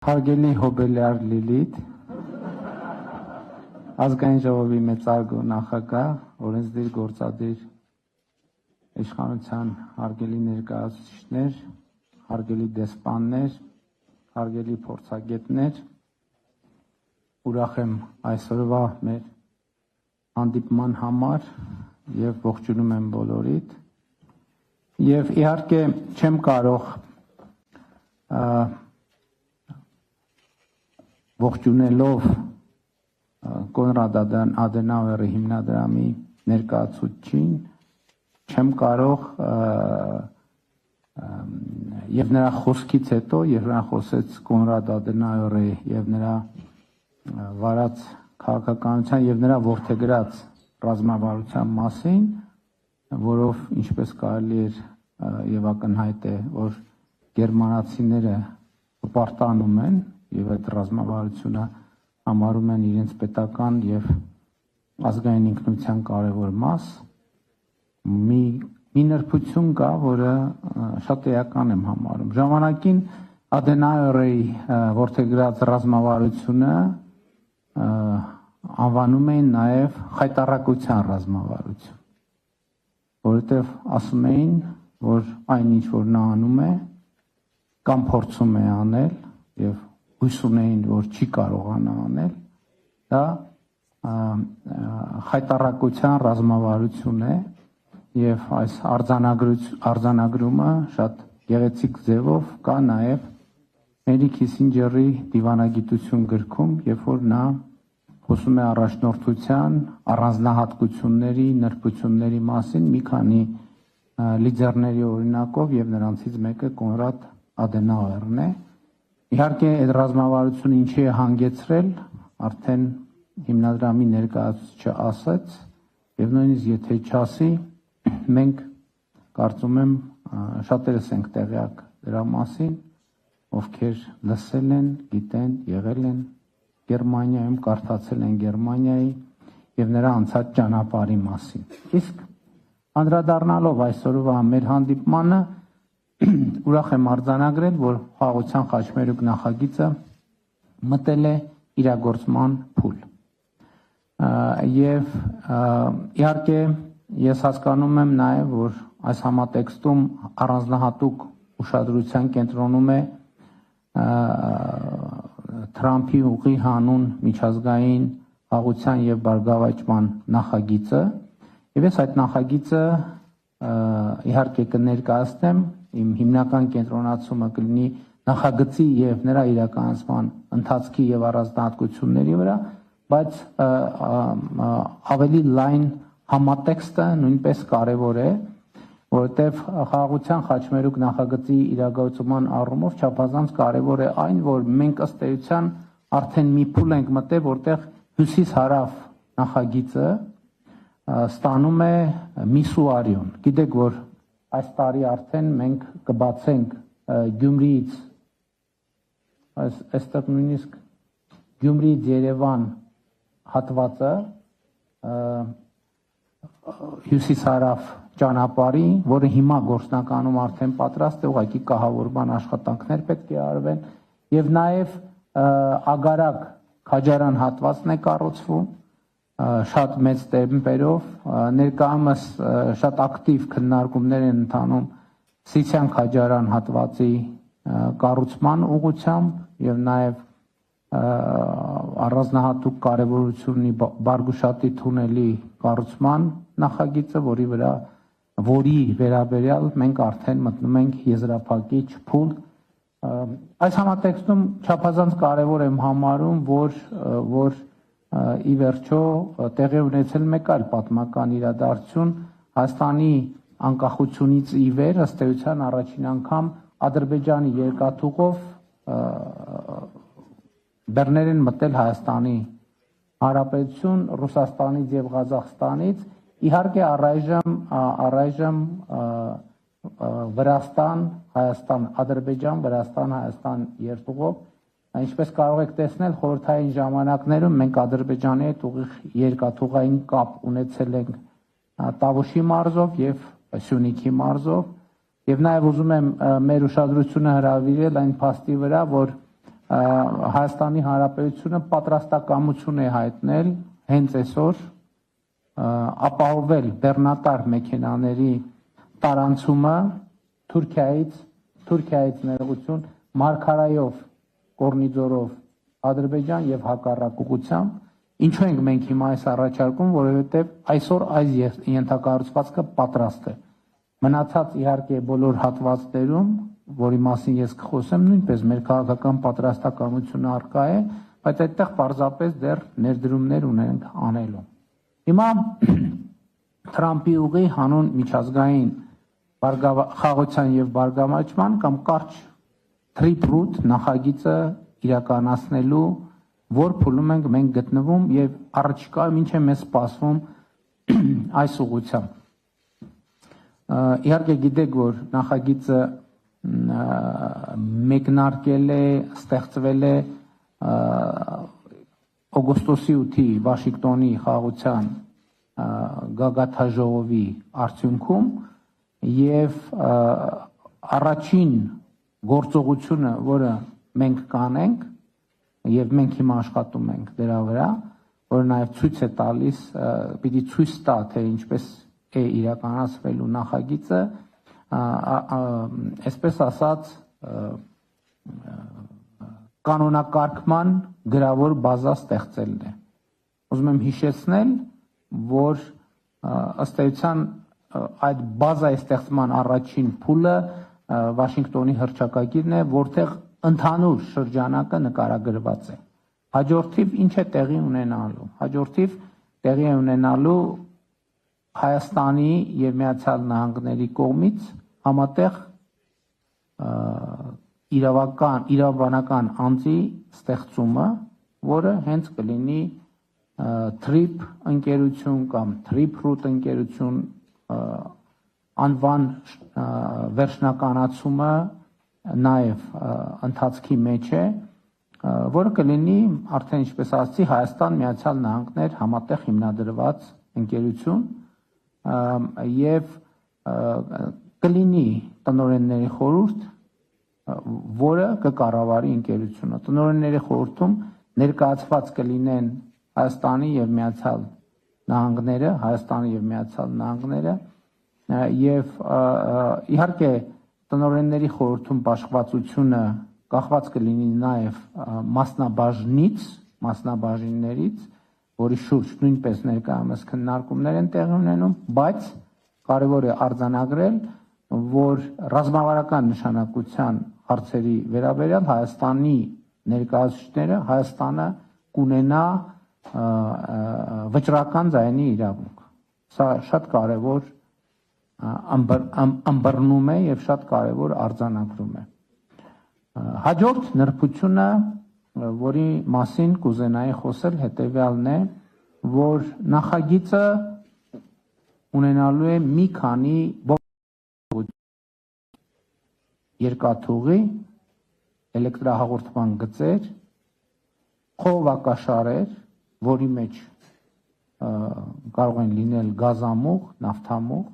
Հարգելի Հոբելյար Լիլիթ, ազգային ժողովի մեծարգո նախագահ, օրենսդիր գործադիր իշխանության հարգելի ներկայացուցիչներ, հարգելի դեսպաններ, հարգելի փորձագետներ, ուրախ եմ այսօրվա մեր հանդիպման համար եւ ողջունում եմ բոլորիդ եւ իհարկե չեմ կարող ողջունելով Կոնրադ Ադենաուերի հիմնադրամի ներկայացուցիչին չեմ կարող եւ նրա խոսքից հետո երբ նա խոսեց Կոնրադ Ադենաուերի եւ նրա վարած քաղաքականության եւ նրա որդեգրած ռազմավարության մասին, որով ինչպես կարելի էր եւ ակնհայտ է, որ գերմանացիները պարտանում են եւ այդ ռազմավարությունը համարում են իրենց պետական եւ ազգային ինքնության կարևոր մաս, մի նրբություն կա, որը շատ էական եմ համարում։ Ժամանակին Ադենաուերի որդեգրած ռազմավարությունը անվանում էին նաեւ խայտառակության ռազմավարություն, որովհետեւ ասում էին, որ այնինչ որ նա անում է կամ փորձում է անել եւ հույս ունեին, որ չի կարողանա անել, դա խայտառակության ռազմավարություն է եւ այս արձանագրումը շատ գեղեցիկ ձևով կա նաեւ Հենրի Քիսինջերի դիվանագիտություն գրքում, երբ որ նա խոսում է առաջնորդության առանձնահատկությունների, նրբությունների մասին մի քանի լիդերների օրինակով եւ նրանցից մեկը Կոնրադ Ադենաուերն է։ Իհարկե այդ ռազմավարությունը ինչի է հանգեցրել, արդեն հիմնադրամի ներկայացուցիչը ասաց, եւ նույնիսկ եթե չասի, մենք կարծում եմ շատերս ենք տեղյակ դրա մասին, ովքեր լսել են, գիտեն, եղել են Գերմանիայում, կարդացել են Գերմանիայի եւ նրա անցած ճանապարհի մասին։ Իսկ անդրադառնալով այսօրվա մեր հանդիպմանը ուրախ եմ արձանագրել, որ խաղաղության խաչմերուկ նախագիծը մտել է իրագործման փուլ։ Եվ իհարկե ես հասկանում եմ նաև, որ այս համատեքստում առանձնահատուկ ուշադրության կենտրոնում է Թրամփի ուղի հանուն միջազգային խաղաղության եւ բարգավաճման նախագիծը, եւ ես այդ նախագիծը իհարկե կներկայացնեմ, իմ հիմնական կենտրոնացումը կլինի նախագծի եւ նրա իրականացման ընթացքի եւ առանձնահատկությունների վրա, բայց ավելի լայն համատեքստը նույնպես կարեւոր է, որովհետեւ խաղաղության խաչմերուկ նախագծի իրագործման առումով չափազանց կարեւոր է այն, որ մենք ըստ էության արդեն մի փուլ ենք մտել, որտեղ հյուսիս-հարավ նախագիծը ստանում է միսուարիոն։ Գիտեք, որ այս տարի արդեն մենք կբացենք Գյումրիից, այստեղ նույնիսկ Գյումրիից Երևան հատվածը հյուսիս-հարավ ճանապարհի, որը հիմա գործնականում արդեն պատրաստ է, ուղղակի կահավորման աշխատանքներ պետք է արվեն, եւ նաեւ Ագարակ Քաջարան հատվածն է կառուցվում շատ մեծ տեմպերով, ներկայումս շատ ակտիվ քննարկումներ են ընթանում Սիսիան Քաջարան հատվածի կառուցման ուղղությամբ եւ նաեւ առանձնահատուկ կարեւորություն ունի Բարգուշատի թունելի կառուցման նախագիծը, որի վերաբերյալ մենք արդեն մտնում ենք եզրափակիչ փուլ։ Այս համատեքստում չափազանց կարեւոր եմ համարում, որ ի վերջո տեղի ունեցել մեկ այլ պատմական իրադարձություն Հայաստանի անկախությունից ի վեր ըստ էության առաջին անգամ Ադրբեջանի երկաթուղով բեռներ են մտել Հայաստանի Հանրապետություն, Ռուսաստանից եւ Ղազախստանից, իհարկե առայժմ Վրաստան, Հայաստան, Ադրբեջան, Վրաստան, Հայաստան երթուղով Ինչպես կարող եք տեսնել, խորհրդային ժամանակներում մենք Ադրբեջանի հետ ուղիղ երկաթուղային կապ ունեցել ենք Տավուշի մարզով եւ Սյունիքի մարզով եւ նաեւ ուզում եմ մեր ուշադրությունը հրավիրել այն փաստի վրա, որ Հայաստանի Հանրապետությունը պատրաստակամություն է հայտնել հենց այսօր ապահովել բեռնատար մեքենաների տարանցումը Թուրքիայից ներողություն Մարգարայով, Կորնիձորով Ադրբեջան եւ հակառակ ուղղությամբ, ինչու ենք մենք հիմա այս առաջարկում, որովհետեւ այսօր այս ենթակառուցվածքը պատրաստ է։ Մնացած իհարկե բոլոր հատվածներում, որի մասին ես կխոսեմ, նույնպես մեր քաղաքական պատրաստակամությունը առկա է, բայց այդտեղ պարզապես դեռ ներդրումներ ունենք անելու։ Հիմա Թրամփի ուղի հանուն միջազգային խաղաղության եւ բարգավաճման կամ կարճ Trip Route նախագիծը իրականացնելու որ փուլում ենք մենք գտնվում եւ առաջիկայում ինչ է մեզ սպասվում այս ուղղությամբ։ Իհարկե գիտեք, որ նախագիծը մեկնարկել է, ստեղծվել է օգոստոսի 8-ի Վաշինգտոնի խաղաղության գագաթաժողովի արդյունքում եւ առաջին գործողությունը, որը մենք կանենք եւ մենք հիմա աշխատում ենք դրա վրա, որը նաեւ ցույց է տալիս, պիտի ցույց տա, թե ինչպես է իրականացվելու նախագիծը, այսպես ասած կանոնակարգման գրավոր բազա ստեղծելն է։ Ուզում եմ հիշեցնել, որ ըստ էության այդ բազայի ստեղծման առաջին փուլը Վաշինգտոնի հռչակագիրն է, որտեղ ընդհանուր շրջանակը նկարագրված է։ Հաջորդիվ ինչ է տեղի ունենալու։ Հաջորդիվ տեղի է ունենալու Հայաստանի եւ Միացյալ Նահանգների կողմից համատեղ իրավաբանական անձի ստեղծումը, որը հենց կլինի Trip ընկերություն կամ Trip Route ընկերություն անվան վերջնականացումը նաև ընթացքի մեջ է, որը կլինի արդեն ինչպես ասացի Հայաստան Միացյալ Նահանգներ համատեղ հիմնադրված ընկերություն եւ կլինի տնօրենների խորհուրդ, որը կկառավարի ընկերությունը։ Տնօրենների խորհրդում ներկայացված կլինեն Հայաստանի եւ Միացյալ Նահանգները եւ իհարկե տնօրենների խորհրդում բաշխվածությունը կախված կլինի նաև մասնաբաժիններից, որի շուրջ նույնպես ներկայումս քննարկումներ են տեղի ունենում, բայց կարևոր է արձանագրել, որ ռազմավարական նշանակության հարցերի վերաբերյալ Հայաստանի ներկայացուցիչները Հայաստանը կունենա վճռական ձայնի իրավունք։ Սա շատ կարևոր ըմբռնում է եւ շատ կարևոր արձանագրում է։ Հաջորդ նրբությունը, որի մասին կուզենայի խոսել, հետեւյալն է, որ նախագիծը ունենալու է մի քանի երկաթուղի, էլեկտրահաղորդման գծեր, խողովակաշարեր, որի մեջ կարող են լինել գազամուղ, նավթամուղ,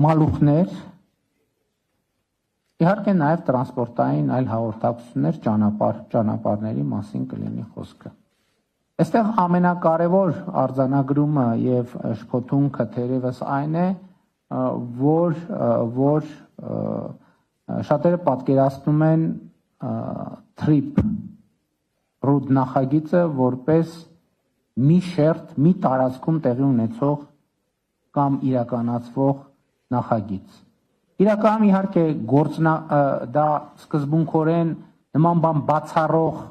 մալուխներ, իհարկե նաև տրանսպորտային այլ հաղորդակցություններ, ճանապարհների մասին կլինի խոսքը։ Այստեղ ամենակարևոր արձանագրումը եւ շփոթունքը թերևս այն է, որ շատերը պատկերացնում են Trip Route նախագիծը որպես մի շերտ, մի տարածքում տեղի ունեցող կամ իրականացվող նախագիծ։ Իրականում իհարկե դա սկզբունքորեն նման բան բացառող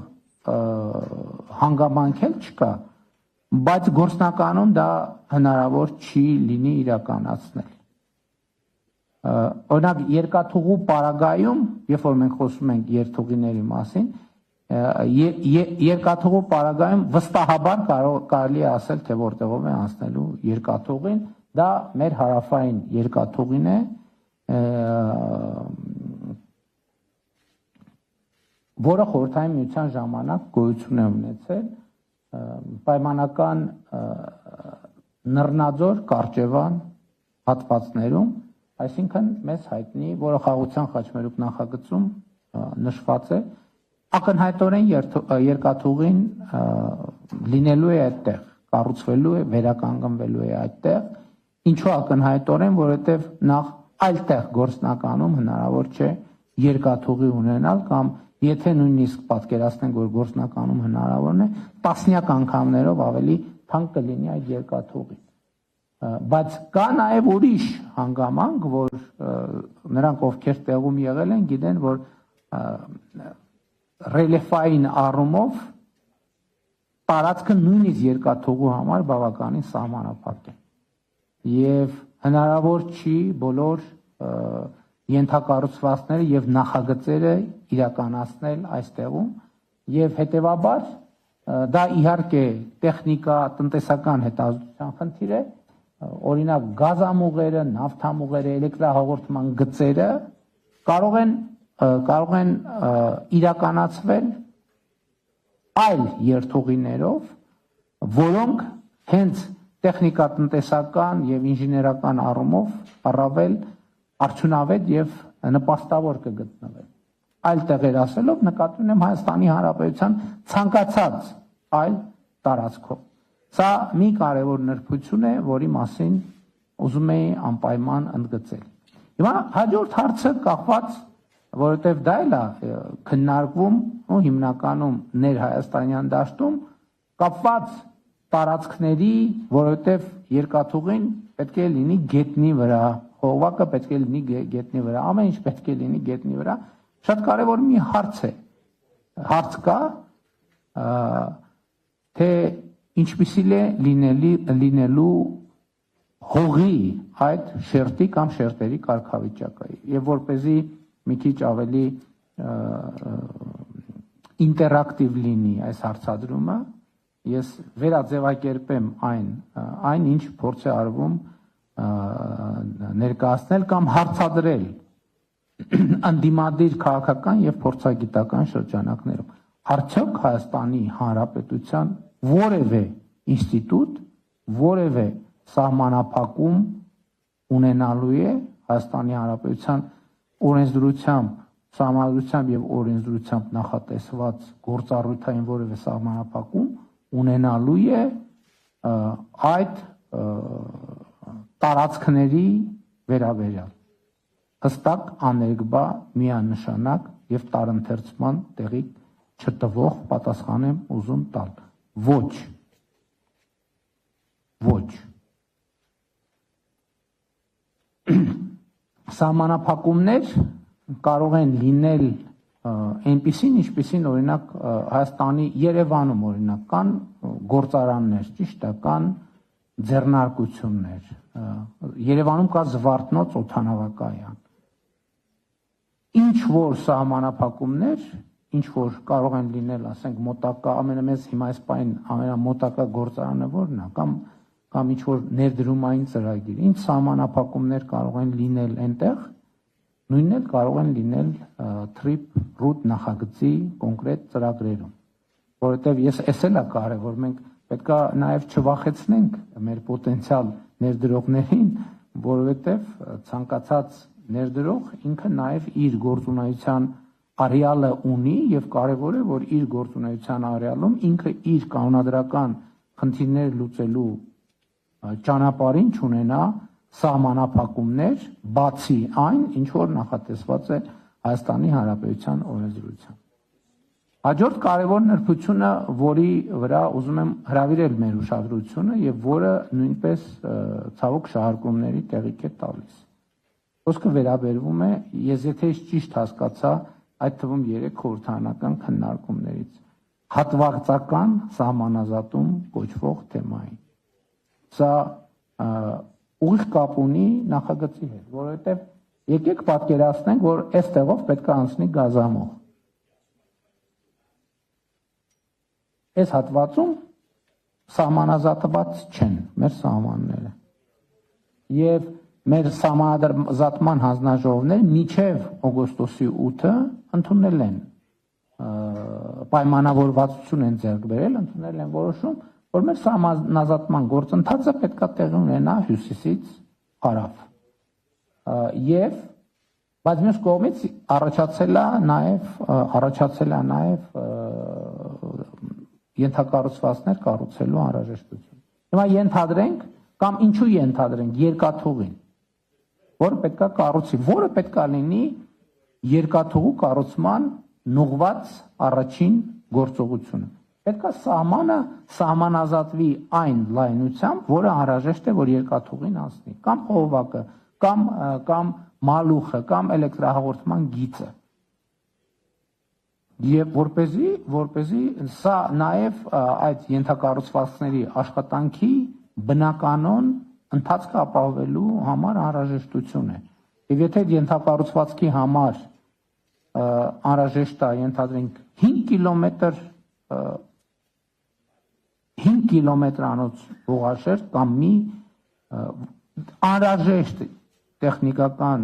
հանգամանք էլ չկա, բայց գործնականում դա հնարավոր չի լինի իրականացնել։ Օրինակ երկաթուղու պարագայում, երբ որ մենք խոսում ենք երթուղիների մասին, երկաթուղու պարագայում վստահաբար կարելի է ասել, թե որտեղով է անցնելու երկաթուղին, դա մեր հարավային երկաթուղին է, որը խորհրդային միության ժամանակ գոյություն է ունեցել պայմանական Նռնաձոր, Կարճևան հատվածներում այսինքն մեզ հայտնի, որը խաղաղության խաչմերուկ նախագծում նշված է, ակնհայտորեն երկաթուղին լինելու է այդտեղ, կառուցվելու է, վերականգնվելու է այդտեղ, ինչու ակնհայտորեն, որովհետև նախ այլտեղ գործնականում հնարավոր չէ երկաթուղի ունենալ կամ եթե նույնիսկ պատկերացնենք, որ գործնականում հնարավորն է, տասնյակ անգամներով ավելի թանկ կլինի այդ երկաթուղին։ Բայց կա նաև ուրիշ հանգամանք, որ նրանք ովքեր տեղում եղել են, գիտեն, որ ռելիեֆային առումով տարածքը նույնիսկ երկաթուղու համար բավականին սահմանափակ է։ Եվ հնարավոր չի բոլոր ենթակառուցվածքները եւ նախագծերը իրականացնել այստեղում եւ հետեւաբար դա իհարկե տեխնիկա, տնտեսական հետազոտության խնդիր է, օրինակ գազամուղերը, նավթամուղերը, էլեկտրահաղորդման գծերը կարող են իրականացվել այլ երթուղիներով, որոնք հենց տեխնիկատնտեսական եւ ինժեներական առումով առավել արդյունավետ եւ նպաստավոր կգտնվեն։ Այլ տեղեր ասելով նկատի ունեմ Հայաստանի Հանրապետության ցանկացած այլ տարածքով։ Սա մի կարևոր նրբություն է, որի մասին ուզում էի անպայման ընդգծել։ Հիմա հաջորդ հարցը կախված, որովհետեւ դա էլ է քննարկվում ու հիմնականում ներհայաստանյան դաշտում կապված տարածքների, որովհետև երկաթուղին պետք է լինի գետնի վրա, խողովակը պետք է լինի գետնի վրա, ամեն ինչ պետք է լինի գետնի վրա, շատ կարևոր մի հարց կա, թե ինչպիսի է լինելու հողի այդ շերտի կամ շերտերի կարգավիճակը, եւ որպեսզի մի քիչ ավելի ինտերակտիվ լինի այս հարցադրումը, ես վերաձևակերպեմ այն ինչ փորձ է արվում ներկայացնել կամ հարցադրել անդիմադիր քաղաքական եւ փորձագիտական շրջանակներում։ Արդյոք Հայաստանի Հանրապետության որևէ ինստիտուտ, որևէ սահմանափակում ունենալու է Հայաստանի Հանրապետության օրենսդրությամբ, սահմանադրությամբ եւ օրենսդրությամբ նախատեսված գործառույթային որևէ սահմանափակում ունենալու է այդ տարածքների վերաբերյալ հստակ աներկբա միանշանակ եւ տարընթերցման տեղի չտվող պատասխան եմ ուզում տալ։ Ոչ։ Սահմանափակումներ կարող են լինել այնպիսին, ինչպիսին օրինակ Հայաստանի Երևանում օրինակ կան գործարաններ, ճիշտ է, կան ձեռնարկություններ, Երևանում կա Զվարթնոց օդանավակայան։ Ինչ որ սահմանափակումներ, ինչ որ կարող են լինել, ասենք մոտակա ամենամեծ հիմա այս պայն ամենամոտակա գործարանը որն է, կամ ինչ որ ներդրումային ծրագիր, ինչ սահմանափակումներ կարող են լինել այնտեղ, նույնն էլ կարող են լինել TRIP RUT նախագծի կոնկրետ ծրագրերում, որովհետև ես էլ է կարևոր, մենք պետք է նաև չվախեցնենք մեր պոտենցիալ ներդրողներին, որովհետև ցանկացած ներդրող ինքը նաև իր գործունեության արեալը ունի եւ կարևոր է, որ իր գործունեության արեալում ինքը իր կանոնադրական խնդիրները լուծելու ճանապարհին չունենա սահմանափակումներ, բացի այն, ինչ որ նախատեսված է Հայաստանի Հանրապետության օրենսդրությամբ։ Հաջորդ կարևոր նրբությունը, որի վրա ուզում եմ հրավիրել մեր ուշադրությունը եւ որը նույնպես ցավոք շահարկումների տեղիք է տալիս։ Խոսքը վերաբերվում է, ես եթե ճիշտ հասկացա, այդ թվում 3 խորհրդարանական քննարկումներից հատվածական սահմանազատում կոչվող թեմային։ Սա ուղիղ կապ ունի նախագծի հետ, որովհետև եկեք պատկերացնենք, որ այստեղով պետք է անցնի գազամուղ։ Այս հատվածում սահմանազատված չեն մեր սահմանները։ Եվ մեր սահմանազատման հանձնաժողովները մինչև օգոստոսի 8-ը ընդունել են պայմանավորվածություն են ձեռք բերել, ընդունել են որոշում, որ մեր սահմանազատման գործընթացը պետք է տեղի ունենա հյուսիսից հարավ։ եւ բայց մյուս կողմից առաջացել է նաեւ ենթակառուցվածքներ կառուցելու անհրաժեշտություն։ Հիմա ենթադրենք կամ ինչու ենթադրենք երկաթուղին, որը պետքա կառուցի, որը պետքա լինի երկաթուղու կառուցման նուղված առաջին գործողությունը։ Պետքա սահմանազատվի այն լայնությամբ, որը անհրաժեշտ է, որ երկաթուղին անցնի, կամ խողովակը, կամ մալուխը, կամ էլեկտրահաղորդման գիծը։ Եվ որպեսզի սա նաև այդ ենթակառուցվածքների աշխատանքի բնականon ընթացքը ապահովելու համար անհրաժեշտություն է։ Եվ եթե ենթակառուցվածքի համար անհրաժեշտ է ենթադրենք 5 կիլոմետրանոց հողաշերտ կամ մի անհրաժեշտ տեխնիկական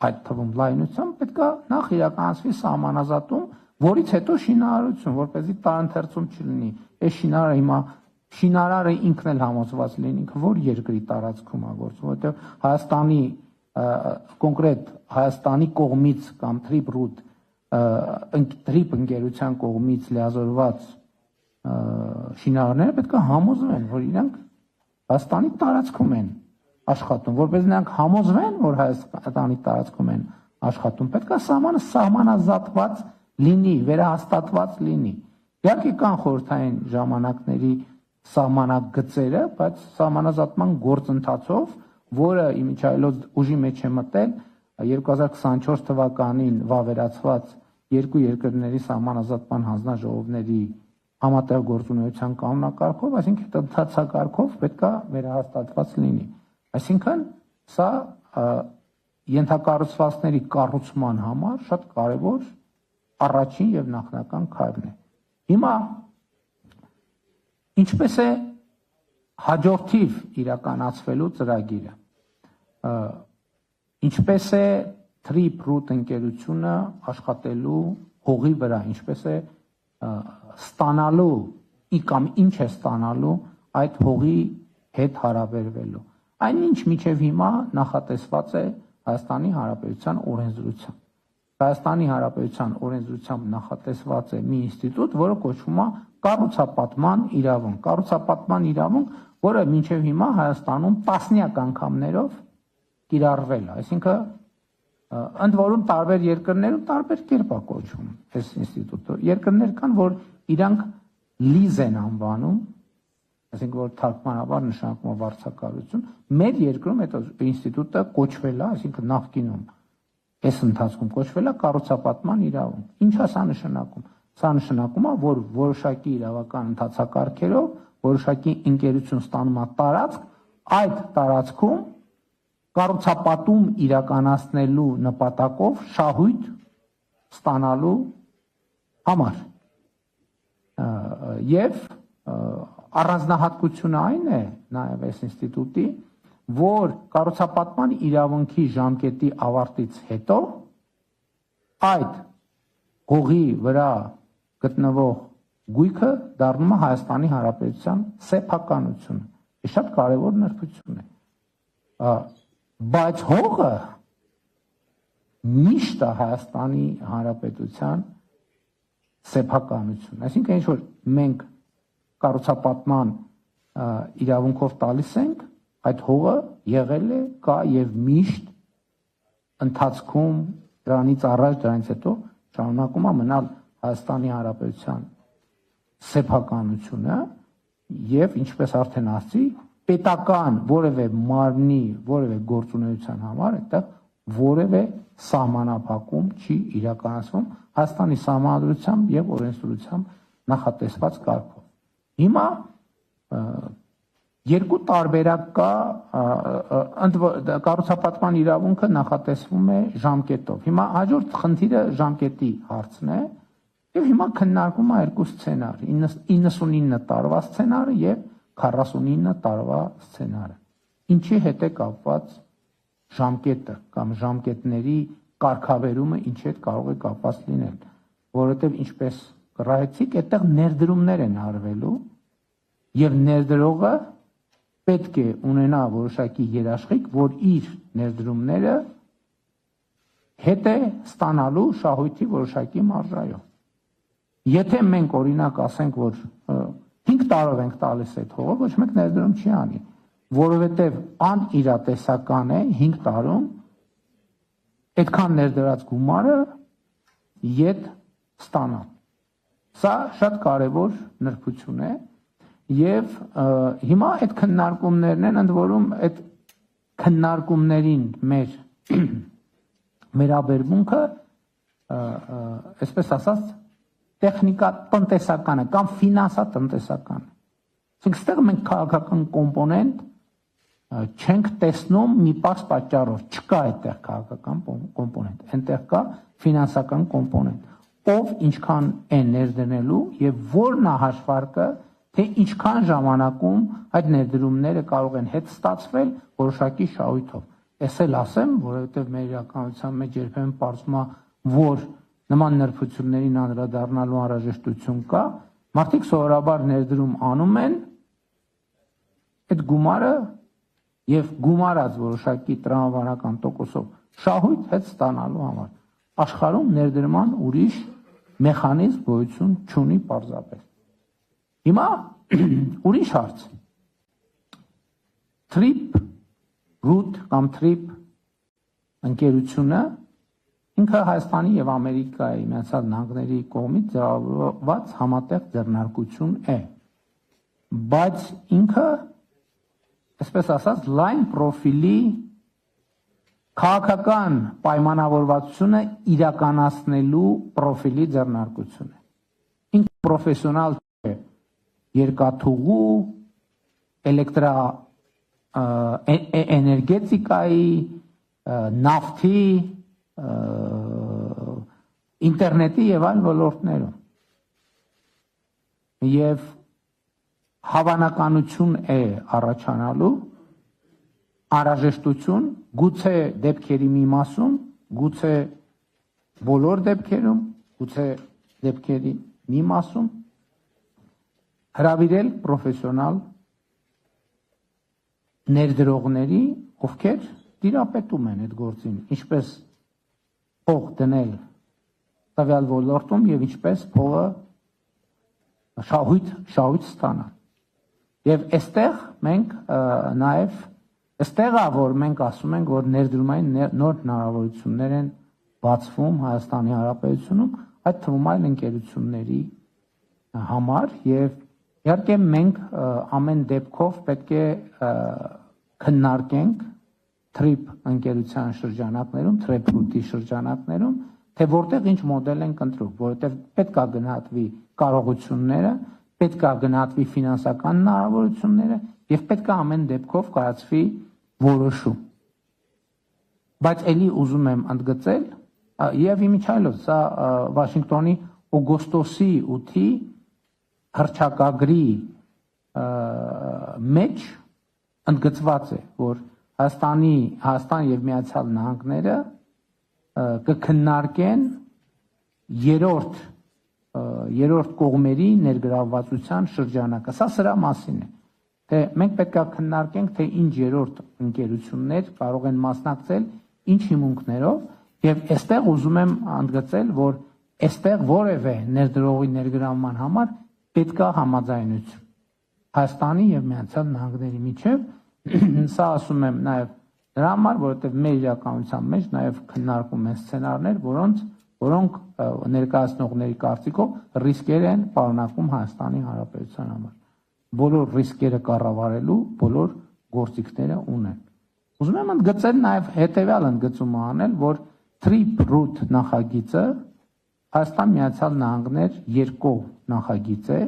այդ թվում լայնությամբ պետքա նախ իրականացվի սահմանազատում, որից հետո շինարարություն, որպեսզի տարընթերցում չլինի։ Այս շինարարը ինքն էլ համոզված լինի, որ երկրի տարածքում է գործում, որովհետև Հայաստանի կոնկրետ Հայաստանի կողմից կամ թրիպ ընկերության կողմից լիազորված շինարարները պետք է համոզվեն, որ իրենք Հայաստանի տարածքում են աշխատում, որպես նրանք համոզվեն, որ Հայաստանի տարածքում են աշխատում, պետք է սահմանը սահմանազատված լինի, վերահաստատված լինի։ Իհարկե կան խորհրդային ժամանակների սահմանագծերը, բայց սահմանազատման գործընթացով, որը իմիջայլոց ուժի մեջ է մտել 2024 թվականին վավերացված երկու երկրների սահմանազատման հանձնաժողովների համատեղ գործունեության կանոնակարգով, այսինքն ընթացակարգով պետք է վերահաստատված լինի։ Այսինքն սա ենթակառուցվածքների կառուցման համար շատ կարևոր առաջին եւ նախնական քայլն է։ Հիմա ինչպես է հաջորդիվ իրականացվելու ծրագիրը։ Ինչպես է Trip-Root ընկերությունը աշխատելու հողի վրա, ինչպես է ստանալու կամ ինչ է ստանալու այդ հողի հետ հարաբերվելու։ Այնինչ մինչև հիմա նախատեսված է Հայաստանի Հանրապետության օրենսդրությամբ։ Հայաստանի Հանրապետության օրենսդրությամբ նախատեսված է մի ինստիտուտ, որը կոչվում է կառուցապատման իրավունք։ Կառուցապատման իրավունք, որը մինչև հիմա Հայաստանում տասնյակ անգամներով կիրառվել է, այսինքն ընդ որում տարբեր երկրներում տարբեր կերպ է կոչվում այս ինստիտուտը։ Երկրներ կան, որ իրանք լիզ են անվանում, այսինքն որ թարգմանաբար նշանակում է վարձակալություն։ Մեր երկրում այդ ինստիտուտը կոչվել է, այսինքն նախկինում այս ընթացքում կոչվել է կառուցապատման իրավունք։ Ինչ է սա նշանակում։ Սա նշանակում է, որ որոշակի իրավական ընթացակարգերով որոշակի ընկերություն ստանում է տարածք, այդ տարածքում կառուցապատում իրականացնելու նպատակով շահույթ ստանալու համար։ Եվ առանձնահատկությունը այն է նաև այս ինստիտուտի, որ կառուցապատման իրավունքի ժամկետի ավարտից հետո այդ հողի վրա գտնվող գույքը դառնում է Հայաստանի Հանրապետության սեփականությունը։ Դա շատ կարևոր նրբություն է։ Բայց հողը միշտ է Հայաստանի Հանրապետության սեփականություն։ Այսինքն ինչ որ մենք կառուցապատման իրավունքով տալիս ենք, այդ հողը եղել է, կա եւ միշտ ընթացքում դրանից առաջ, դրանից հետո շարունակում է մնալ Հայաստանի Հանրապետության սեփականությունը եւ ինչպես արդեն ասացի, պետական որևէ մարմնի, որևէ գործունեության համար այդտեղ որևէ սահմանափակում չի իրականացվում Հայաստանի սահմանադրությամբ եւ օրենսդրությամբ նախատեսված կարգով։ Հիմա երկու տարբերակ կա, կառուցապատման իրավունքը նախատեսվում է ժամկետով։ Հիմա հաջորդ խնդիրը ժամկետի հարցն է, եւ հիմա քննարկվում է երկու սցենար՝ 99 տարվա սցենարը եւ 49 տարվա սցենարը։ Ինչի հետ է կապված ժամկետը կամ ժամկետների կարգավերումը ինչի հետ կարող է կապված լինել, որովհետեւ ինչպես կռահեցիք, այդտեղ ներդրումներ են արվելու եւ ներդրողը պետք է ունենա որոշակի երաշխիք, որ իր ներդրումները հետ է ստանալու շահույթի որոշակի մարժայով։ Եթե մենք օրինակ ասենք, որ 5 տարով ենք տալիս այդ հողը, ոչ մեկ ներդրում չի անի, որովհետև անիրատեսական է 5 տարում այդքան ներդրած գումարը ետ ստանալ։ Սա շատ կարևոր նրբություն է եւ հիմա այդ քննարկումներն են, ընդ որում այդ քննարկումներին մեր աբերմունքը, այսպես ասած, տեխնիկա տնտեսական է կամ ֆինանսատնտեսական է։ Այսինքն ստեղ մենք քաղաքական կոմպոնենտ չենք տեսնում մի պարզ պատճառով, չկա այդտեղ քաղաքական կոմպոնենտ, այնտեղ կա ֆինանսական կոմպոնենտ, ով ինչքան է ներդնելու եւ որն է հաշվարկը, թե ինչքան ժամանակում այդ ներդրումները կարող են հետ ստացվել որոշակի շահույթով։ Ես էլ ասեմ, որովհետեւ մեր իրականության մեջ երբեմն պարզվում է, որ նման նրբություններին անդրադառնալու անհրաժեշտություն կա, մարդիկ սովորաբար ներդրում անում են այդ գումարը եւ գումարած որոշակի տրամաբանական տոկոսով շահույթ հետ ստանալու համար։ Աշխարհում ներդրման ուրիշ մեխանիզմ գոյություն չունի պարզապես։ Հիմա ուրիշ հարց։ Trip Root կամ Trip ընկերությունը ինքը Հայաստանի եւ Ամերիկայի Միացյալ Նահանգների կողմից ձևավորված համատեղ ձեռնարկություն է, բայց ինքը, այսպես ասած, լայն պրոֆիլի քաղաքական պայմանավորվածությունը իրականացնելու պրոֆիլի ձեռնարկություն է։ Ինքը պրոֆեսիոնալ չէ երկաթուղու, էներգետիկայի, նավթի, ինտերնետի եւ այլ ոլորտներում եւ հավանականություն է առաջանալու անհրաժեշտություն գուցե դեպքերի մի մասում, գուցե բոլոր դեպքերում, գուցե դեպքերի մի մասում հրավիրել պրոֆեսիոնալ ներդրողների, ովքեր տիրապետում են այդ գործին, ինչպես փող դնել տվյալ ոլորտում եւ ինչպես փողը շահույթ ստանալ։ Եվ այստեղ մենք նաեւ այստեղ է, որ մենք ասում ենք, որ ներդրումային նոր հնարավորություններ են բացվում Հայաստանի Հանրապետությունում, այդ թվում այլ ընկերությունների համար եւ իհարկե մենք ամեն դեպքով պետք է քննարկենք Trip ընկերության շրջանակներում, Trip Root-ի շրջանակներում, թե որտեղ ինչ մոդել են կընտրում, որովհետև պետք է գնահատվի կարողությունները, պետք է գնահատվի ֆինանսական հնարավորությունները եւ պետք է ամեն դեպքով կայացվի որոշում։ Բայց ելի ուզում եմ ընդգծել, եւ իմիջայլով սա Վաշինգտոնի օգոստոսի 8-ի հռչակագրի մեջ ընդգծված է, որ Հայաստան եւ Միացյալ Նահանգները կքննարկեն երրորդ կողմերի ներգրավվածության շրջանակը։ Սա սրա մասին է, թե մենք պետք է քննարկենք, թե ինչ երրորդ ընկերություններ կարող են մասնակցել, ինչ հիմունքներով, եւ այստեղ ուզում եմ ընդգծել, որ այստեղ որևէ ներդրողի ներգրավման համար պետք է համաձայնություն Հայաստանի եւ Միացյալ Նահանգների միջեւ։ Սա ասում եմ նաեւ դրա համար, որովհետեւ մեր իրականության մեջ նաեւ քննարկում են սցենարներ, որոնք ներկայացնողների կարծիքով ռիսկեր են պարունակում Հայաստանի Հանրապետության համար։ Բոլոր ռիսկերը կառավարելու բոլոր գործիքները ունեն։ Ուզում եմ ընդգծել նաեւ հետեւյալ ընդգծումը անել, որ Trip Root նախագիծը Հայաստան Միացյալ Նահանգներ երկու նախագիծ է,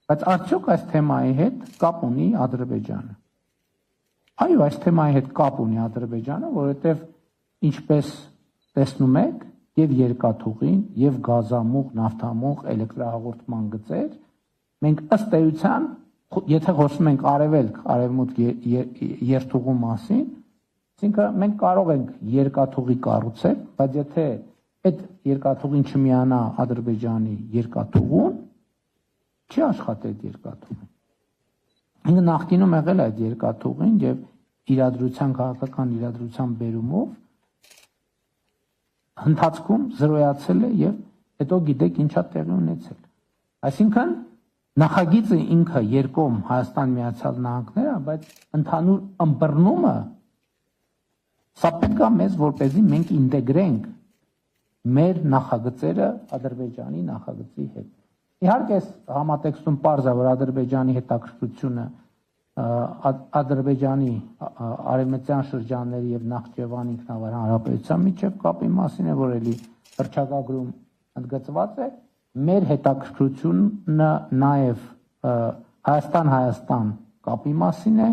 բայց արդյոք այս թեմայի հետ կապ ունի Ադրբեջանը։ Այո, այս թեմայի հետ կապ ունի Ադրբեջանը, որովհետև ինչպես տեսնում եք, եւ երկաթուղին, եւ գազամուղ, նավթամուղ, էլեկտրահաղորդման գծեր, մենք ըստ էության, եթե խոսում ենք արևելք, արևմուտք երթուղու մասին, այսինքն մենք կարող ենք երկաթուղի կառուցել, բայց եթե այդ երկաթուղին չմիանա Ադրբեջանի երկաթուղուն, չի աշխատի այդ երկաթուղին։ Ինքը նախկինում եղել է այդ երկաթուղին եւ իրադրության քաղաքական իրադրության բերումով ընթացքում զրոյացել է եւ հետո գիտեք ինչա տեղի ունեցել։ Այսինքն նախագիծը ինքը երկում Հայաստան Միացյալ Նահանգները, բայց ընդհանուր ըմբռնումը սա պետք է մեզ որպեսզի մենք ինտեգրենք մեր նախագծերը Ադրբեջանի նախագծի հետ։ Իհարկե համատեքստում պարզ է, որ Ադրբեջանի հետաքրքրությունը Ադրբեջանի արևմտյան շրջանների եւ Նախճեվան ինքնավար հանրապետության միջև կապի մասին է, որ էլի հռչակագրում ընդգծված է, մեր հետաքրքրությունը նաեւ Հայաստան կապի մասին է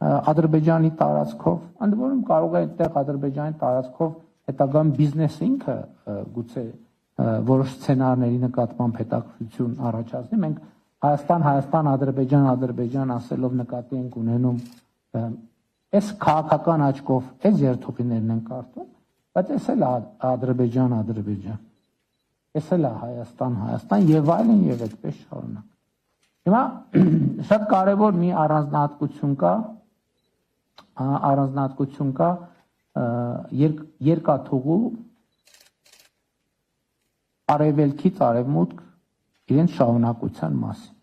Ադրբեջանի տարածքով, ընդ որում կարող է այդտեղ Ադրբեջանի տարածքով հետագայում բիզնեսը ինքը գուցե որոշ սցենարների նկատմամբ հետաքրքրություն առաջացնի, մենք Հայաստան, Ադրբեջան ասելով նկատի ենք ունենում այս քաղաքական աչքով այս երթուղիներն են կարդում, բայց այս էլ Ադրբեջան, այս էլ Հայաստան եւ այլն եւ այդպես շարունակ։ Հիմա շատ կարեւոր մի առանձնահատկություն կա երկաթուղու արևելքից արևմուտք իրենց շարունակության մասին,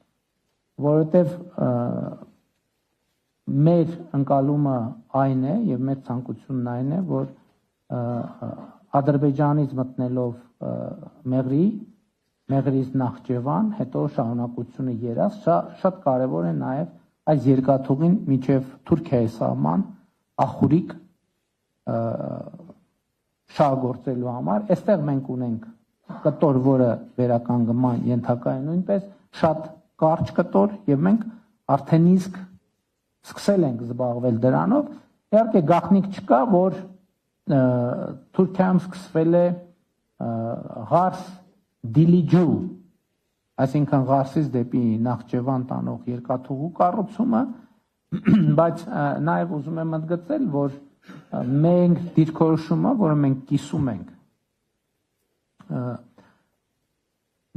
որովհետև մեր ընկալումը այն է եւ մեր ցանկությունն այն է, որ Ադրբեջանից մտնելով Մեղրից Նախճեվան, հետո շարունակությունը երազ, շատ կարեւոր է նաեւ այս երկաթուղին մինչեւ Թուրքիայի սահման ախուրիկ շահգործելու համար, այստեղ մենք ունենք կտոր, որը վերականգնման ենթակա է նույնպես շատ կարճ կտոր եւ մենք արդեն իսկ սկսել ենք զբաղվել դրանով։ Իհարկե գաղտնիք չկա, որ Թուրքիայում սկսվել է Ղարս Դիլիջու, այսինքն Ղարսից դեպի Նախճեվան տանող երկաթուղու կառուցումը, բայց նաեւ ուզում եմ ընդգծել, որ մենք դիրքորոշումը, որը մենք կիսում ենք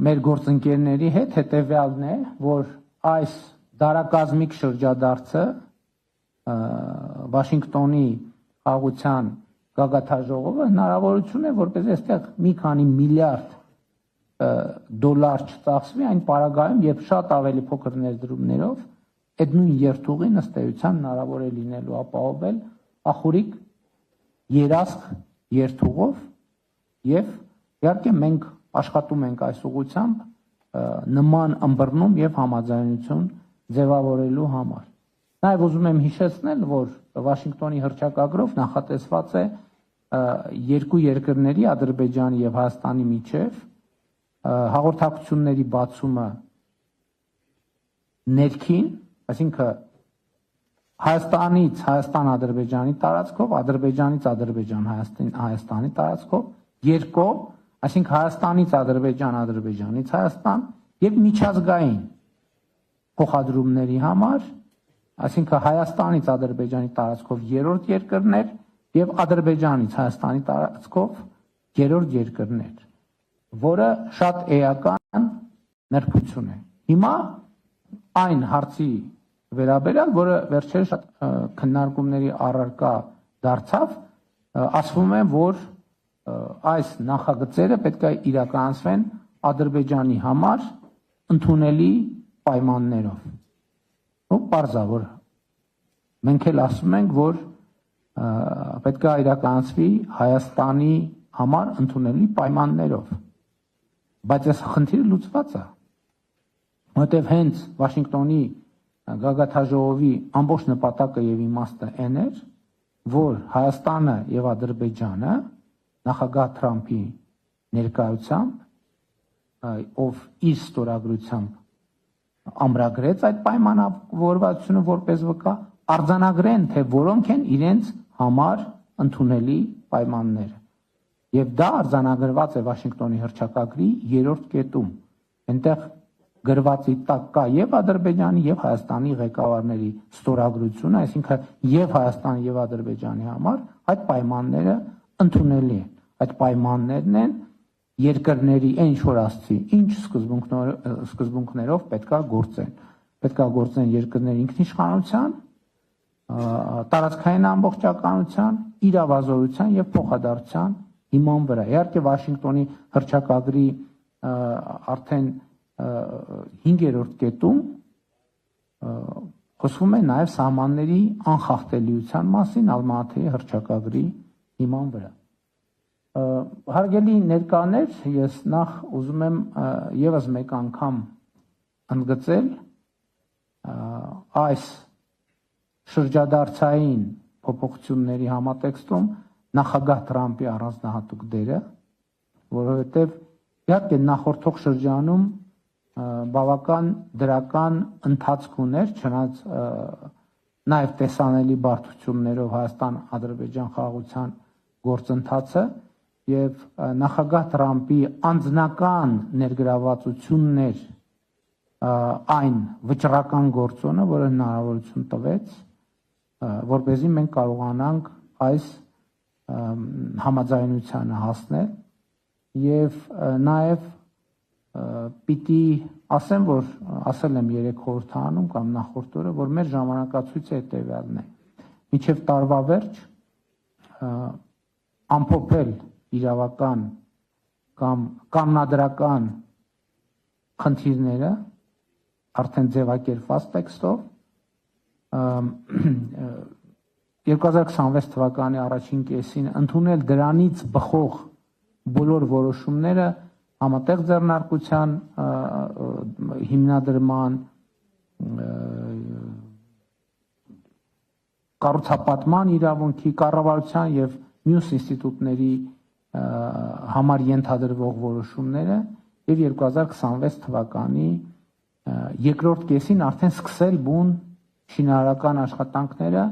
մեր գործընկերների հետ, հետեւյալն է, որ այս դարակազմիկ շրջադարձը Վաշինգտոնի խաղաղության գագաթաժողովը հնարավորություն է, որպեսզի այստեղ մի քանի միլիարդ դոլար չծախսվի այն պարագայում, երբ շատ ավելի փոքր ներդրումներով այդ նույն երթուղին ըստ էության հնարավոր է լինելու ապահովել ախուրիկ երասխ երթուղով եւ իհարկե մենք աշխատում ենք այս ուղղությամբ նման ըմբռնում եւ համաձայնություն ձևավորելու համար։ Նաեւ ուզում եմ հիշեցնել, որ Վաշինգտոնի հռչակագրով նախատեսված է երկու երկրների Ադրբեջանի եւ Հայաստանի միջև հաղորդակցությունների բացումը ներքին, այսինքն Հայաստանից Հայաստան-Ադրբեջանի տարածքով, Ադրբեջանից Ադրբեջան-Հայաստանի տարածքով, երկով, այսինքն Հայաստանից Ադրբեջան, Ադրբեջանից Հայաստան եւ միջազգային փոխադրումների համար, այսինքն Հայաստանից Ադրբեջանի տարածքով երրորդ երկրներ եւ Ադրբեջանից Հայաստանի տարածքով երրորդ երկրներ, որը շատ էական նրբություն է։ Հիմա այն հարցի վերաբերյալ, որը վերջերս քննարկումների առարկա դարձավ, ասվում է, որ այս նախագծերը պետք է իրականացվեն Ադրբեջանի համար ընդունելի պայմաններով։ Ու պարզ է, որ մենք էլ ասում ենք, որ պետք է իրականացվի Հայաստանի համար ընդունելի պայմաններով։ Բայց այս խնդիրը լուծված է, որտեղ հենց Վաշինգտոնի գագաթաժողովի ամբողջ նպատակը եւ իմաստը այն էր, որ Հայաստանը եւ Ադրբեջանը նախագահ Թրամփի ներկայությամբ, ով իր ստորագրությամբ ամրագրեց այդ պայմանավորվածությունը որպես վկա, արձանագրեն, թե որոնք են իրենց համար ընդունելի պայմանները։ Եվ դա արձանագրված է Վաշինգտոնի հռչակագրի 3-րդ կետում։ Այնտեղ գրվածի տակ կա եւ Ադրբեջանի եւ Հայաստանի ղեկավարների ստորագրությունը, այսինքն եւ Հայաստանի եւ Ադրբեջանի համար այդ պայմանները ընդունելի են։ Այդ պայմաններն են երկրների այն ինչ-որ ասցի, ինչ սկզբունքներով պետքա գործեն։ Պետքա գործեն երկրների ինքնիշխանության, տարածքային ամբողջականության, իրավազորության եւ փոխադարձության հիման վրա։ Իհարկե Վաշինգտոնի հռչակագրի արդեն 5-րդ կետում խոսվում է նաև սահմանների անխախտելիության մասին Ալմատիի հռչակագրի հիման վրա։ Հարգելի ներկաներ, ես նախ ուզում եմ եւս մեկ անգամ ընդգծել այս շրջադարձային փոփոխությունների համատեքստում նախագահ Թրամփի առանձնահատուկ դերը, որովհետև իհարկե նախորդող շրջանում բավական դրական ընթացք ուներ, չնայած նաև տեսանելի բարդություններով Հայաստան-Ադրբեջան խաղաղության գործընթացը եւ նախագահ Թրամփի անձնական ներգրավվածություններ այն վճռական գործոնը, որը հնարավորություն տվեց, որպեսզի մենք կարողանանք այս համաձայնությանը հասնել եւ նաև պիտի ասեմ, որ ասել եմ 3 խորհրդանում կամ նախորդ օրը, որ մեր ժամանակացույցը հետեւյալն է. մինչև տարվա վերջ ամփոփել իրավական կամ կանոնադրական խնդիրները արդեն ձևակերպված տեքստով 2026 թվականի առաջին կեսին ընդունել դրանից բխող բոլոր որոշումները համատեղ ձեռնարկության հիմնադրման կառուցապատման իրավունքի կառավարության եւ մյուս ինստիտուտների համար ենթադրվող որոշումները եւ 2026 թվականի երկրորդ կեսին արդեն սկսել բուն շինարարական աշխատանքները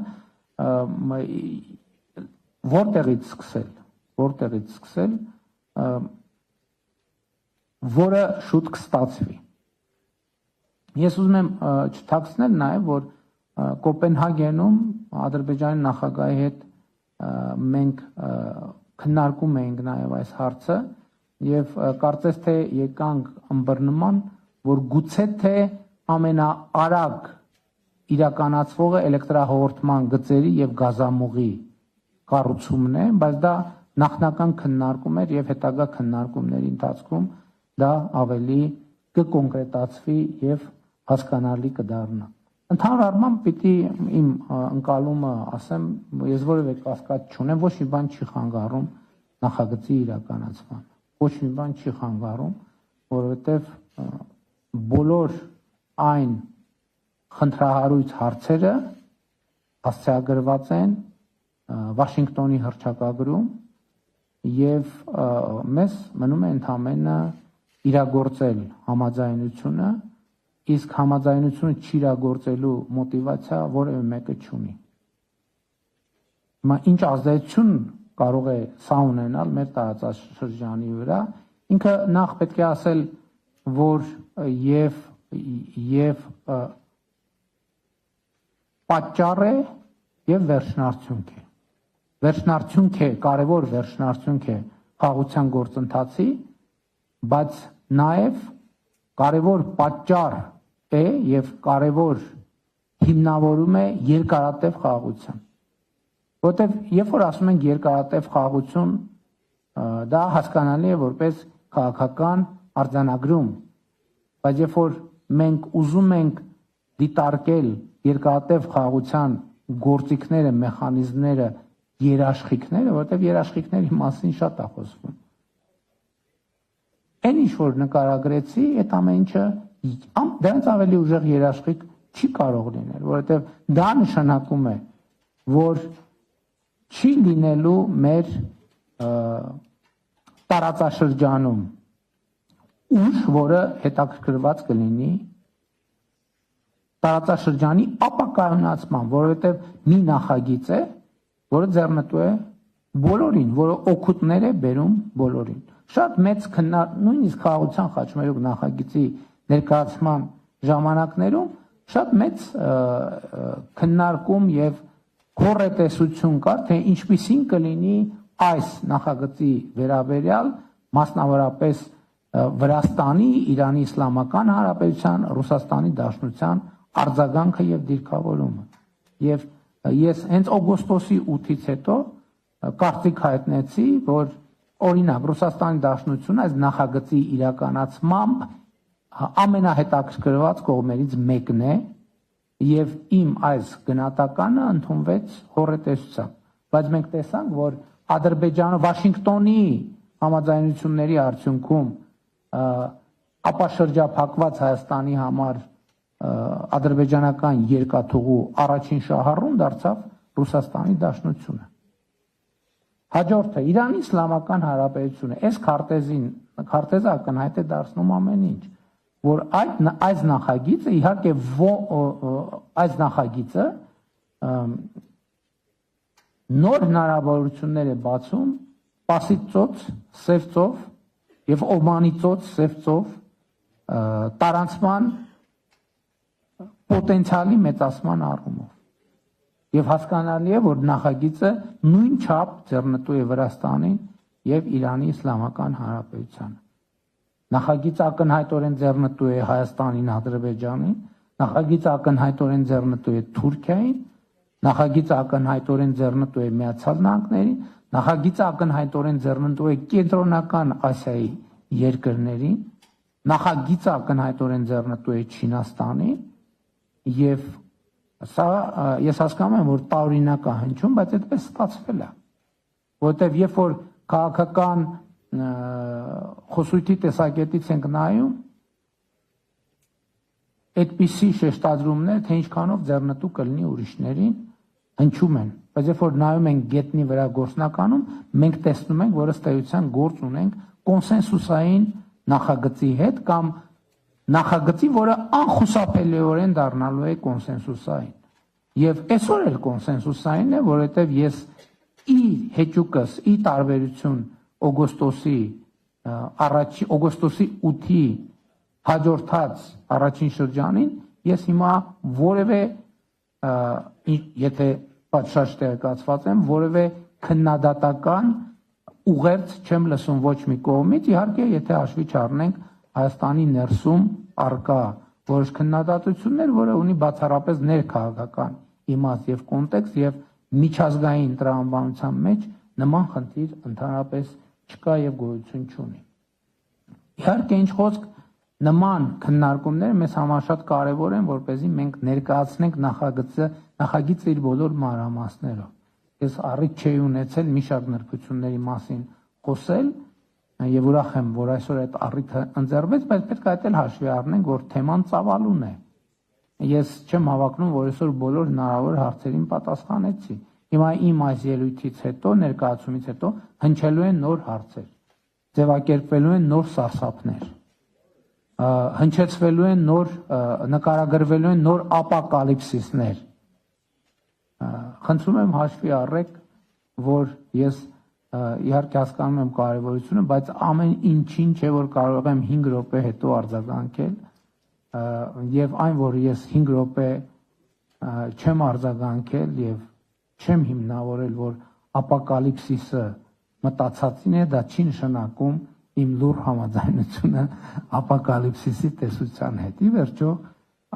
որտեղից սկսել որը շուտ կստացվի։ Ես ուզում եմ չթաքցնել նաև, որ Կոպենհագենում Ադրբեջանի նախագահի հետ մենք քննարկում էինք նաև այս հարցը եւ կարծես թե եկանք ըմբռնման, որ գուցե թե ամենաարագ իրականացվողը էլեկտրահաղորդման գծերի եւ գազամուղի կառուցումն է, բայց դա նախնական քննարկում էր եւ հետագա քննարկումների ընթացքում դա ավելի կկոնկրետացվի եւ հասկանալի կդառնա։ Ընդհանուր առմամբ պիտի իմ ընկալումը ասեմ, ես որևէ կասկած չունեմ, ոչ մի բան չի խանգարում նախագծի իրականացմանը։ Ոչ մի բան չի խանգարում, որովհետեւ բոլոր այն խնդրահարույց հարցերը հասցեագրված են Վաշինգտոնի հռչակագրում եւ մեզ մնում է ընդամենը իրագործել համաձայնությունը, իսկ համաձայնությունը չիրագործելու մոտիվացիա որևէ մեկը չունի։ Հիմա ինչ ազդեցություն կարող է սա ունենալ մեր տարածաշրջանի վրա, ինքը նախ պետք է ասել, որ եւ պատճառ է եւ վերջնարդյունք է։ Վերջնարդյունք է, կարևոր վերջնարդյունք է խաղաղության գործընթացի, բայց նաեւ կարևոր պատճառ է եւ կարևոր հիմնավորում է երկարատև խաղաղության։ Որտեւ երբ որ ասում ենք երկարատև խաղաղություն, դա հասկանալի է որպես քաղաքական արձանագրում, բայց երբ որ մենք ուզում ենք դիտարկել երկարատև խաղաղության գործիքները, մեխանիզմները, երաշխիքները, որտեղ երաշխիքների մասին շատ է խոսվում։ Այն ինչ որ նկարագրեցի, այդ ամեն ինչը դրանից ավելի ուժեղ երաշխիք չի կարող լինել, որովհետև դա նշանակում է, որ չի լինելու մեր տարածաշրջանում ուժ, որը հետաքրքրված կլինի տարածաշրջանի ապակայունացման, որովհետև մի նախագիծ է, որը ձեռնտու է բոլորին, որը օգուտներ է բերում բոլորին։ Շատ մեծ նույնիսկ խաղաղության խաչմերուկ նախագծի ներկայացման ժամանակներում շատ մեծ քննարկում եւ կոնկրետեսություն կար, թե ինչպիսին կլինի այս նախագծի վերաբերյալ մասնավորապես Վրաստանի, Իրանի Իսլամական Հանրապետության, Ռուսաստանի Դաշնության արձագանքը եւ դիրքավորումը։ Եվ ես հենց օգոստոսի 8-ից հետո կարծիք հայտնեցի, որ օրինակ Ռուսաստանի Դաշնությունը այս նախագծի իրականացմամբ ամենահետաքրքրված կողմերից մեկն է եւ իմ այս գնահատականը ընդունվեց հոռետեսությամբ, բայց մենք տեսանք, որ Ադրբեջանը Վաշինգտոնի համաձայնությունների արդյունքում ապաշրջափակված Հայաստանի համար ադրբեջանական երկաթուղու առաջին շահառուն դարձավ Ռուսաստանի Դաշնությունը։ Հաջորդը Իրանի Իսլամական Հանրապետությունը, այս քարտեզը ակնհայտ է դարձնում ամեն ինչ, որ այս նախագիծը իհարկե այս նախագիծը նոր հնարավորություններ է բացում Պարսից ծոց, Սև ծով եւ Օմանի ծոց, Սև ծով տարանցման պոտենցիալի մեծացման առումով։ Եվ հասկանալի է, որ նախագիծը նույն չափ ձեռնտու է Վրաստանին եւ Իրանի Իսլամական Հանրապետությանը։ Նախագիծը ակնհայտորեն ձեռնտու է Հայաստանին, Ադրբեջանին, նախագիծը ակնհայտորեն ձեռնտու է Թուրքիային, նախագիծը ակնհայտորեն ձեռնտու է Միացյալ Նահանգներին, նախագիծը ակնհայտորեն ձեռնտու է Կենտրոնական Ասիայի երկրներին, նախագիծը ակնհայտորեն ձեռնտու է Չինաստանին եւ սա ես հասկանում եմ, որ տարօրինակ է հնչում, բայց այդպես ստացվել է, որովհետեւ երբ որ քաղաքական խոսույթի տեսակետից ենք նայում, այդպիսի շեշտադրումներ, թե ինչքանով ձեռնտու կլինի ուրիշներին, հնչում են, բայց երբ որ նայում ենք գետնի վրա գործնականում, մենք տեսնում ենք, որ ըստ էության գործ ունենք կոնսենսուսային նախագծի հետ կամ նախագծի, որը անխուսափելիորեն դառնալու է կոնսենսուսային։ Եւ այսօր էլ կոնսենսուսային է, որովհետեւ ես ի հեճուկս, ի տարբերություն օգոստոսի 8-ի հաջորդած առաջին շրջանին, ես հիմա որևէ եթե պատշաճ տեղեկացված եմ, որևէ քննադատական ուղերձ չեմ լսում ոչ մի կողմից, իհարկե եթե հաշվի չառնենք Հայաստանի ներսում արկա որոշ քննադատություններ, որը ունի բացառապես ներքաղաքական իմաստ եւ կոնտեքստ եւ միջազգային տրամաբանության մեջ նման խնդիր ընդհանրապես չկա եւ գոյություն չունի։ Իհարկե ինչ խոսք նման քննարկումները մեզ համար շատ կարեւոր են, որպեսզի մենք ներկայացնենք նախագիծը իր բոլոր մանրամասներով։ Ես առիթ չէի ունեցել մի շարք նրբությունների մասին խոսել եւ ուրախ եմ, որ այսօր այդ առիթը ընձեռվեց, բայց պետք է այդ էլ հաշվի առնենք, որ թեման ծավալուն է։ Ես չեմ հավակնում, որ այսօր բոլոր հնարավոր հարցերին պատասխանեցի։ Հիմա իմ այս ելույթից հետո, ներկայացումից հետո հնչելու են նոր հարցեր, ձևակերպվելու են նոր սարսափներ, հնչեցվելու են նոր, նկարագրվելու են նոր ապոկալիպսիսներ։ Խնդրում եմ հաշվի առեք, որ ես իհարկե հասկանում եմ կարևորությունը, բայց ամեն ինչին չէ, որ կարող եմ 5 րոպե հետո արձագանքել, եւ այն, որ ես 5 րոպե չեմ արձագանքել եւ չեմ հիմնավորել, որ ապոկալիպսիսը մտածածին է, դա չի նշանակում իմ լուր համաձայնությունը ապոկալիպսիսի տեսության հետ։ Ի վերջո,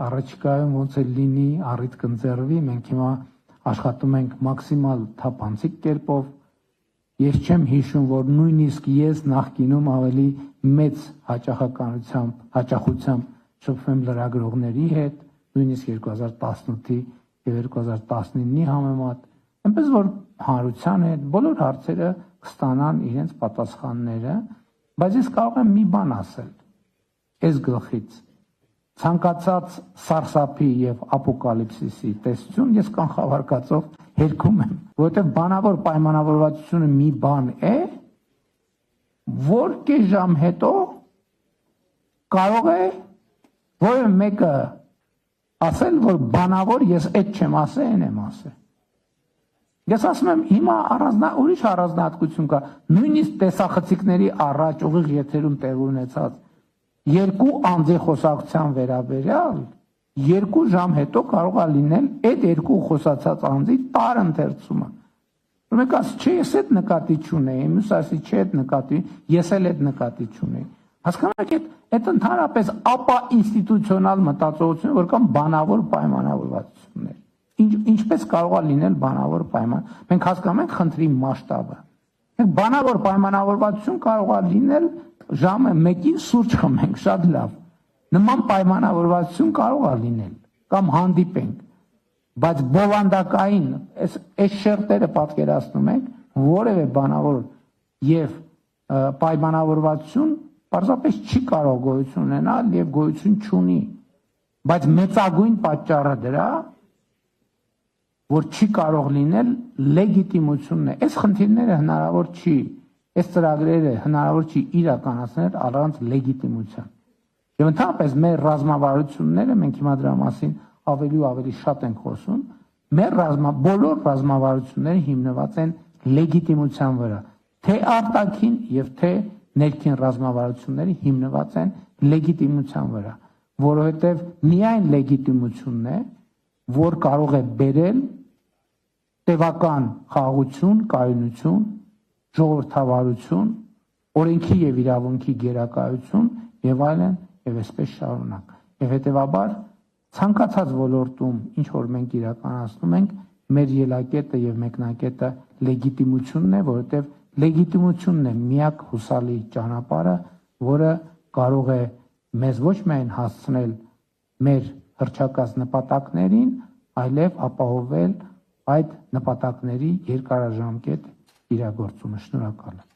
առաջիկայում ոնց էլ լինի, առիթ կընձեռվի, մենք հիմա աշխատում ենք մաքսիմալ թափանցիկ կերպով։ Ես չեմ հիշում, որ նույնիսկ ես նախկինում ավելի մեծ հաճախությամբ շփվում լրագրողների հետ, նույնիսկ 2018-ի եւ 2019-ի համեմատ, այնպես որ հանրության հետ բոլոր հարցերը կստանան իրենց պատասխանները, բայց ես կարող եմ մի բան ասել այս գլխից։ Ցանկացած սարսափի եւ ապոկալիպսիսի տեսություն ես կանխավարկածով հերքում եմ, որովհետեւ բանավոր պայմանավորվածությունը մի բան է, որ կես ժամ հետո կարող է որևէ մեկը ասել, որ բանավոր ես այդ չեմ ասել, այն եմ ասել։ Ես ասում եմ, հիմա ուրիշ առանձնահատկություն կա, նույնիսկ տեսախցիկների առաջ ուղիղ եթերում տեղ ունեցած երկու անձի խոսակցության վերաբերյալ 2 ժամ հետո կարող է լինել այդ երկու խոսացած անձի տարընթերցումը։ Ուրեմն ասի, չէ, ես այդ նկատի չունեի, մյուս ասի, չէ, այդ նկատի, ես էլ այդ նկատի չունեի։ Հասկանու եք, այդ ընդհանրապես ապա ինստիտուցիոնալ մտածողություն, որ կամ բանավոր պայմանավորվածություններ։ ինչպես կարող է լինել բանավոր պայման։ Մենք հասկանում ենք խնդրի մասշտաբը։ Մենք բանավոր պայմանավորվածություն կարող է լինել ժամը 1-ին սուրճ խմենք, շատ լավ։ Նման պայմանավորվածություն կարող է լինել կամ հանդիպենք, բայց բովանդակային այս շերտերը պատկերացնում ենք որևէ բանավոր եւ պայմանավորվածություն պարզապես չի կարող գոյություն ունենալ եւ գոյություն չունի, բայց մեծագույն պատճառը դրա, որ չի կարող լինել լեգիտիմությունն է։ Այս խնդիրները հնարավոր չի, այս ծրագրերը հնարավոր չի իրականացնել առանց լեգիտիմության։ Եվ ընդհանրապես մեր ռազմավարությունները, մենք հիմա դրա մասին ավելի ու ավելի շատ ենք խոսում, մեր բոլոր ռազմավարությունները հիմնված են լեգիտիմության վրա, թե արտաքին եւ թե ներքին ռազմավարությունները հիմնված են լեգիտիմության վրա, որովհետեւ միայն լեգիտիմությունն է, որ կարող է բերել տևական խաղաղություն, կայունություն, ժողովրդավարություն, օրենքի եւ իրավունքի գերակայություն եւ այլն եւ այսպես շարունակ։ Եվ հետեւաբար ցանկացած ոլորտում, ինչ որ մենք իրականացնում ենք, մեր ելակետը եւ մեկնակետը լեգիտիմությունն է, որովհետեւ լեգիտիմությունն է միակ հուսալի ճանապարհը, որը կարող է մեզ ոչ միայն հասցնել մեր հռչակած նպատակներին, այլև ապահովել այդ նպատակների երկարաժամկետ իրագործումը։ Շնորհակալ եմ։